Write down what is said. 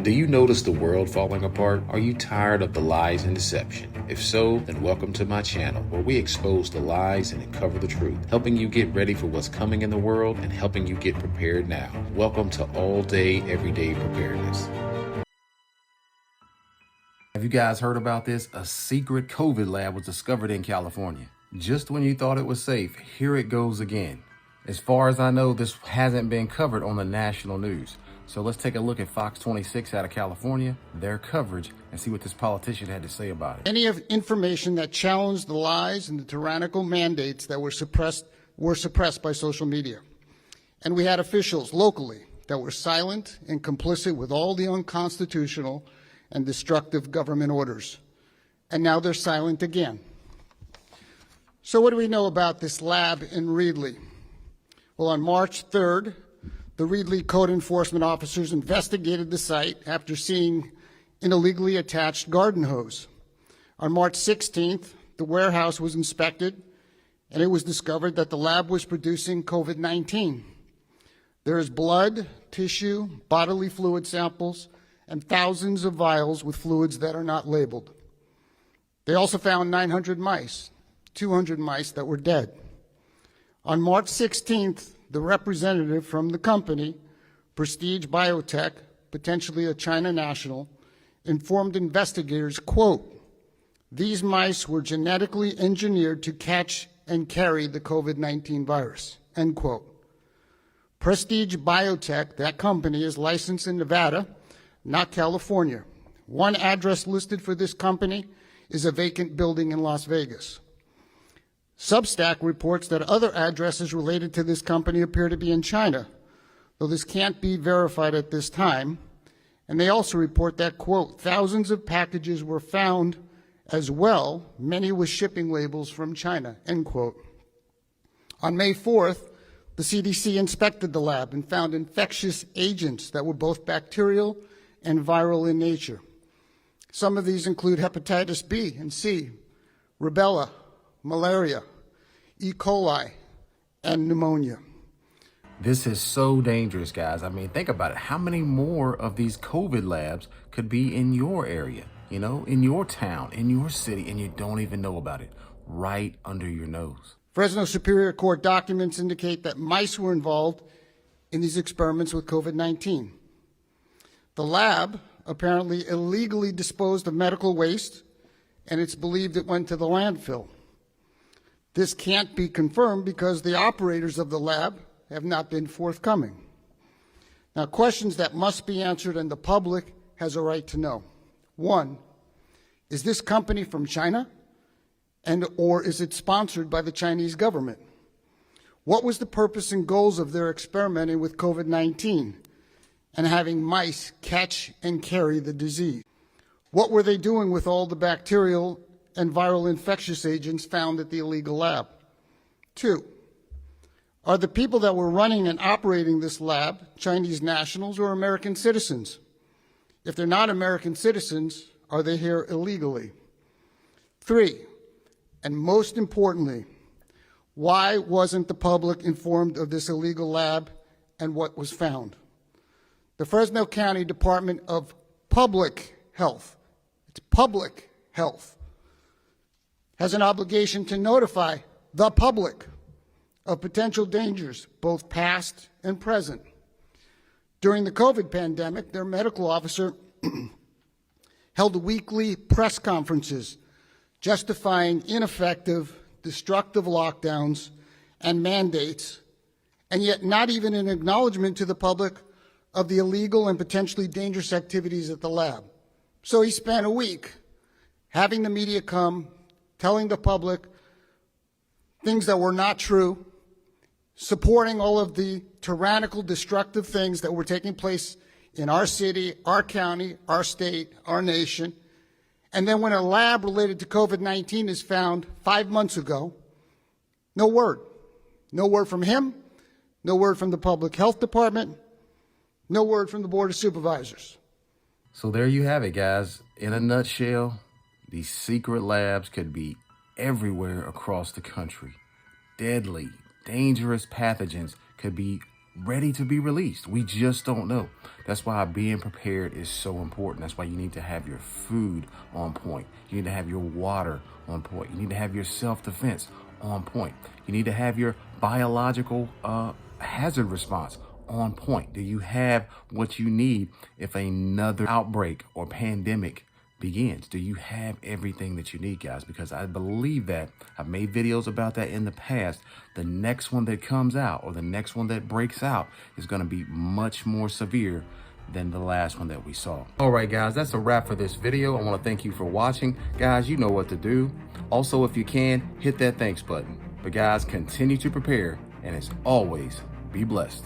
Do you notice the world falling apart? Are you tired of the lies and deception? If so, then welcome to my channel, where we expose the lies and uncover the truth, helping you get ready for what's coming in the world and helping you get prepared now. Welcome to All Day, Everyday Preparedness. Have you guys heard about this? A secret COVID lab was discovered in California. Just when you thought it was safe, here it goes again. As far as I know, this hasn't been covered on the national news. So let's take a look at Fox 26 out of California, their coverage, and see what this politician had to say about it. Any of information that challenged the lies and the tyrannical mandates that were suppressed by social media. And we had officials locally that were silent and complicit with all the unconstitutional and destructive government orders. And now they're silent again. So what do we know about this lab in Reedley? Well, on March 3rd, the Reedley code enforcement officers investigated the site after seeing an illegally attached garden hose. On March 16th, the warehouse was inspected, and it was discovered that the lab was producing COVID-19. There is blood, tissue, bodily fluid samples, and thousands of vials with fluids that are not labeled. They also found 900 mice, 200 mice that were dead. On March 16th, the representative from the company, Prestige Biotech, potentially a China national, informed investigators, quote, "These mice were genetically engineered to catch and carry the COVID-19 virus," end quote. Prestige Biotech, that company, is licensed in Nevada, not California. One address listed for this company is a vacant building in Las Vegas. Substack reports that other addresses related to this company appear to be in China, though this can't be verified at this time. And they also report that, quote, "Thousands of packages were found as well, many with shipping labels from China," end quote. On May 4th, the CDC inspected the lab and found infectious agents that were both bacterial and viral in nature. Some of these include hepatitis B and C, rubella, malaria, E. coli, and pneumonia. This is so dangerous, guys. I mean, think about it. How many more of these COVID labs could be in your area, in your town, in your city, and you don't even know about it, right under your nose? Fresno Superior Court documents indicate that mice were involved in these experiments with COVID-19. The lab apparently illegally disposed of medical waste, and it's believed it went to the landfill. This can't be confirmed because the operators of the lab have not been forthcoming. Now, questions that must be answered and the public has a right to know. One, is this company from China or is it sponsored by the Chinese government? What was the purpose and goals of their experimenting with COVID-19 and having mice catch and carry the disease? What were they doing with all the bacterial and viral infectious agents found at the illegal lab? Two, are the people that were running and operating this lab Chinese nationals or American citizens? If they're not American citizens, are they here illegally? Three, and most importantly, why wasn't the public informed of this illegal lab and what was found? The Fresno County Department of Public Health, it's public health, has an obligation to notify the public of potential dangers, both past and present. During the COVID pandemic, their medical officer held weekly press conferences justifying ineffective, destructive lockdowns and mandates, and yet not even an acknowledgement to the public of the illegal and potentially dangerous activities at the lab. So he spent a week having the media come, telling the public things that were not true, supporting all of the tyrannical, destructive things that were taking place in our city, our county, our state, our nation. And then when a lab related to COVID-19 is found 5 months ago, no word. No word from him, no word from the Public Health Department, no word from the Board of Supervisors. So there you have it, guys. In a nutshell, these secret labs could be everywhere across the country. Deadly, dangerous pathogens could be ready to be released. We just don't know. That's why being prepared is so important. That's why you need to have your food on point. You need to have your water on point. You need to have your self-defense on point. You need to have your biological hazard response on point. Do you have what you need if another outbreak or pandemic begins? Do you have everything that you need, guys? Because I believe that I've made videos about that in the past. The next one that comes out or the next one that breaks out is going to be much more severe than the last one that we saw. All right, guys, that's a wrap for this video. I want to thank you for watching. Guys, you know what to do. Also, if you can, hit that thanks button. But guys, continue to prepare, and as always, be blessed.